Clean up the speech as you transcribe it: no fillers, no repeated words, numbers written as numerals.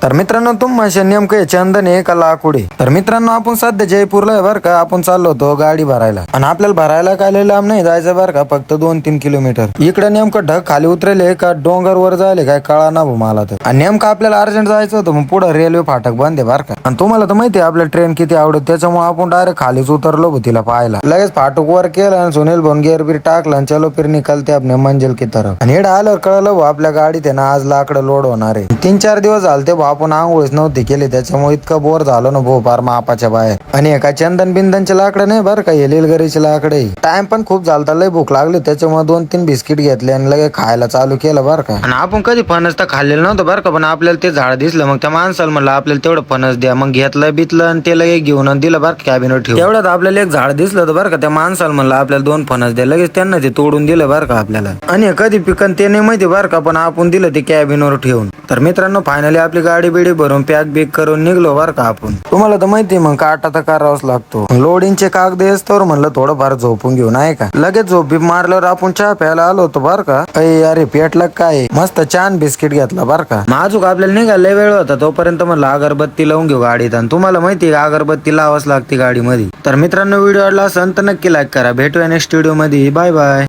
तर मित्रांनो तुम्हाला नेमकं हे चंदन आहे का लाकूड आहे? तर मित्रांनो आपण सध्या जयपूरला आहे बरं का. आपण चाललो होतो गाडी भरायला आणि आपल्याला भरायला काय लय लांब नाही जायचं बरं का, फक्त 2-3 किलोमीटर. इकडे नेमकं ढग खाली उतरले का डोंगर वर जायले काय कळा ना भाऊ मला तर. आणि नेमकं आपल्याला अर्जंट जायचं होतं, मग पुढे रेल्वे फाटक बंद आहे बरं का. आणि तुम्हाला तर माहिती आहे आपल्या ट्रेन किती आवडत, त्याच्यामुळे आपण डायरेक्ट खालीच उतरलो भाऊ तिला पाहायला. लगेच फाटक वर केलं आणि सुनील भाऊन गेअर बीर टाकलं आणि चलो फिर निकलते आपल्या मंजिल की तरफ. आणि हेड आल्यावर कळलं भाऊ आपल्या गाडीत आहे ना आज लाकडं लोड होणार आहे. 3-4 दिवस झाले ते भाऊ आपण आंघोळीच नव्हती केली, त्याच्यामुळे इतकं बोर झालो ना भाऊ पार मापाच्या बाहेर. आणि एका चंदन बिंदनचे लाकडं नाही बरं का, हे लिलगरीचे लाकडे. टाइम पण खूप झालता, लय भूक लागली, त्याच्यामुळे 2-3 बिस्किट घेतले आणि लगे खायला चालू केलं बरं का. आणि आपण कधी फणस तर खाल्लेलं नव्हतं बरं का, पण आपल्याला ते झाड दिसलं, मग त्या माणसाला म्हणलं आपल्याला तेवढं फणस द्या. मग घेतलं बितलं आणि ते लगे घेऊन दिलं बरं का कॅबिनवर ठेवून. तेवढ्यात आपल्याला एक झाड दिसलं होतं बरं का, त्या माणसाला म्हणलं आपल्याला 2 फणस द्या. लगेच त्यांना ते तोडून दिलं बरं का आपल्याला. आणि कधी पिकन ते नाही माहिती बरं का, पण आपण दिलं ते कॅबिनवर ठेवून. तर मित्रांनो फायनली आपली गाडी बिडी भरून पॅक बिक करून निघलो बरं का आपण. तुम्हाला तर माहिती मग काटा तर करावाच लागतो. लोडिंगचे कागद असतो म्हणलं थोडंफार झोपून घेऊन आहे का. लगेच झोपी मारल्यावर आपण चहा प्यायला आलो होतो बरं का. अरे पेटलं काय मस्त छान बिस्किट घेतला बरं का. माझूक आपल्याला निघायला लय वेळ होता, तोपर्यंत म्हणलं अगरबत्ती लावून घेऊ गाडीत. आणि तुम्हाला माहिती आहे अगरबत्ती लावाच लागते गाडीमध्ये. तर मित्रांनो व्हिडिओ आवडला असेल तर नक्की लाईक करा. भेटूया नेक्स्ट व्हिडिओ मध्ये. Bye bye.